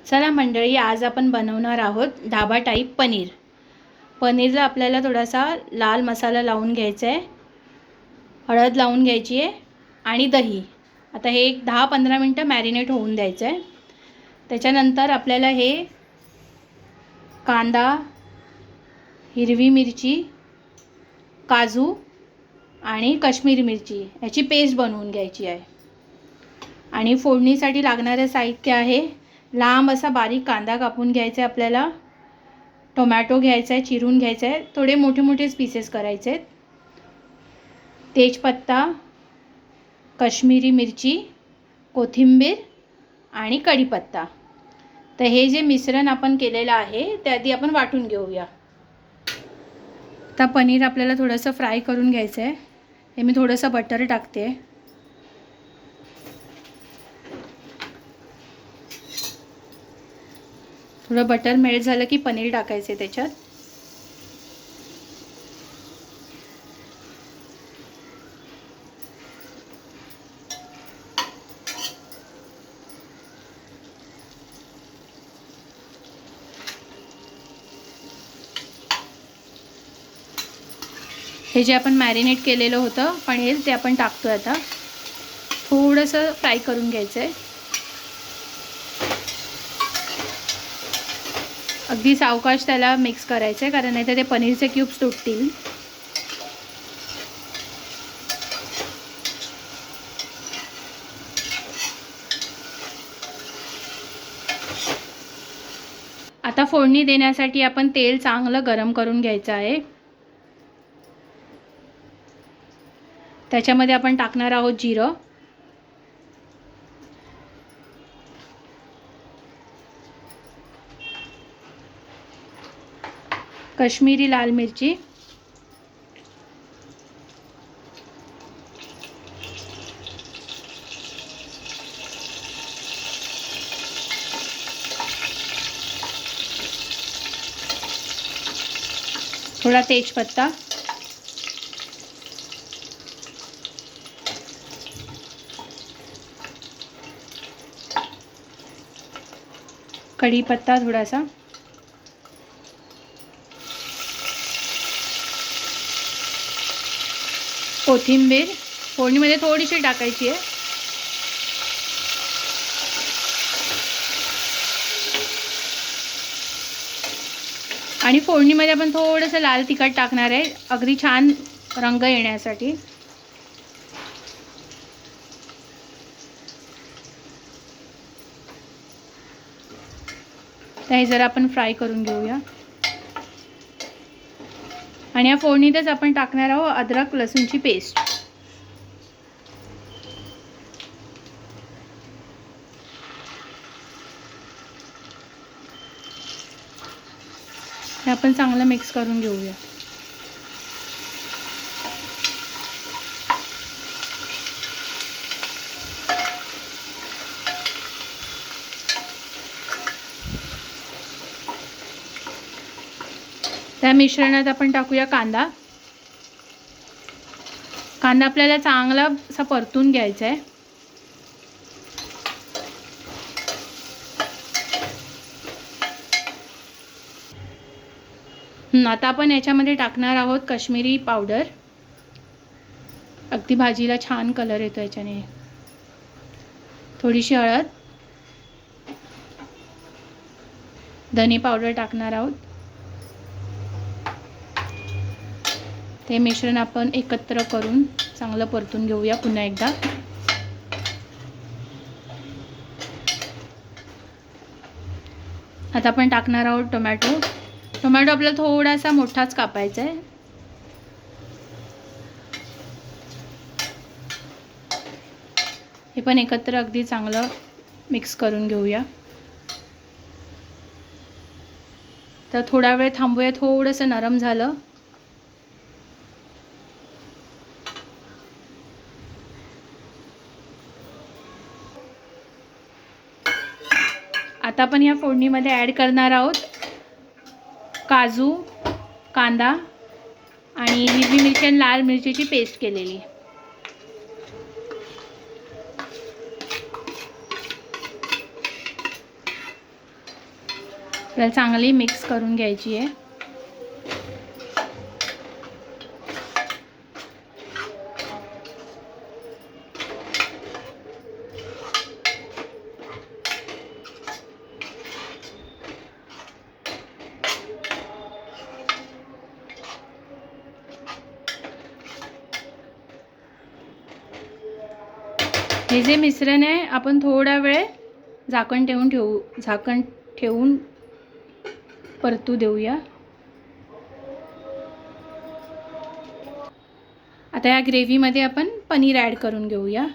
चला मंडळी, आज आपण बनवणार आहोत ढाबा टाईप पनीर. पनीरला आपल्याला थोडासा लाल मसाला लावून घ्यायचा आहे, हळद लावून घ्यायची आहे आणि दही. आता हे एक 10-15 मिनटं मॅरिनेट होऊन द्यायचं आहे. त्याच्यानंतर आपल्याला हे कांदा, हिरवी मिरची, काजू आणि काश्मीरी मिरची याची पेस्ट बनवून घ्यायची आहे. आणि फोडणीसाठी लागणारे साहित्य आहे, लांब असा बारीक कांदा कापून घ्यायचा आहे आपल्याला, टोमॅटो घ्यायचा आहे, चिरून घ्यायचा आहे, थोडे मोठे मोठे पीसेस करायचे आहेत, तेजपत्ता, काश्मीरी मिरची, कोथिंबीर आणि कढीपत्ता. तर हे जे मिश्रण आपण केलेलं आहे ते आधी आपण वाटून घेऊया. आता पनीर आपल्याला थोडंसं फ्राय करून घ्यायचं आहे. हे मी थोडंसं बटर टाकते. थोडं बटर मेल्ट झालं की पनीर टाकायचे त्याच्यात. हे जे आपण मॅरिनेट केलेलं होतं पनीर ते आपण टाकतोय. आता थोडंसं फ्राय करून घ्यायचं आहे. अगदी सावकाश त्याला मिक्स करायचं आहे, कारण नाही तर ते पनीरचे क्यूब्स तुटतील. आता फोडणी देण्यासाठी आपण तेल चांगलं गरम करून घ्यायचं आहे. त्याच्यामध्ये आपण टाकणार आहोत जिरं, काश्मीरी लाल मिरची, थोडा तेजपत्ता, कढीपत्ता थोडासा, कोथिंबीर फोडणीमध्ये थोडीशी टाकायची आहे. आणि फोडणीमध्ये आपण थोडंसं लाल तिखट टाकणार आहे, अगदी छान रंग येण्यासाठी. तर हे जरा आपण फ्राय करून घेऊया. आणि या फोडणीतच आपण टाकणार आहोत अद्रक लसूणची पेस्ट. हे आपण चांगलं मिक्स करून घेऊया. त्या मिश्रणात आपण टाकूया कांदा. कांदा आपल्याला चांगला असा परतून घ्यायचा आहे. आता आपण याच्यामध्ये टाकणार आहोत काश्मीरी पावडर. अगदी भाजीला छान कलर येतो याच्याने. थोडीशी हळद, धने पावडर टाकणार आहोत. ते मिश्रण आपण एकत्र करून चांगलं परतून घेऊया पुन्हा एकदा. आता आपण टाकणार आहोत टोमॅटो. टोमॅटो आपल्याला थोडासा मोठाच कापायचा आहे. हे पण एकत्र अगदी चांगलं मिक्स करून घेऊया. तर थोडा वेळ थांबूया, थोडंसं नरम झालं. आता आपण या फोडणीमध्ये ॲड करणार आहोत काजू, कांदा आणि हिरवी मिरची आणि लाल मिरचीची पेस्ट केलेली. आपल्याला चांगली मिक्स करून घ्यायची आहे. हे जे मिश्रण आहे आपण थोडा वेळ झाकण ठेवून परतू देऊया. आता या ग्रेव्हीमध्ये आपण पनीर ॲड करून घेऊया.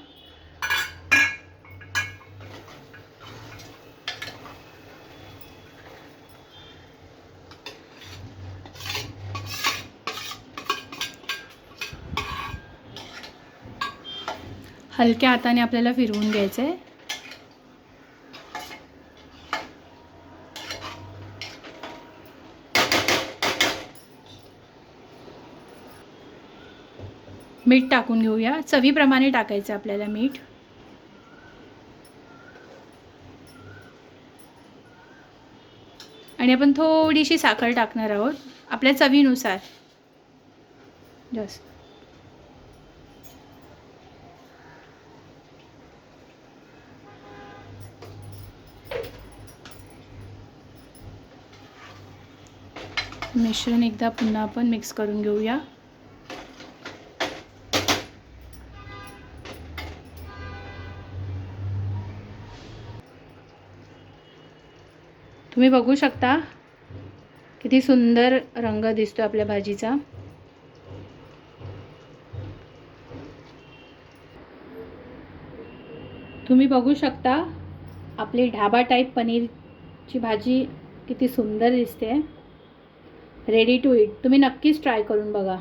हलक्या हाताने आपल्याला फिरवून घ्यायचं आहे. मीठ टाकून घेऊया. चवीप्रमाणे टाकायचं आपल्याला मीठ. आणि आपण थोडीशी साखर टाकणार आहोत आपल्या चवीनुसार. जास्त मिश्रण एकदा पुन्हा आपण मिक्स करून घेऊया. तुम्ही बघू शकता किती सुंदर रंग दिसतो आपल्या भाजीचा. तुम्ही बघू शकता आपली ढाबा टाईप पनीरची भाजी किती सुंदर दिसते. Ready to eat. तुम्ही नक्कीच ट्राय करून बघा.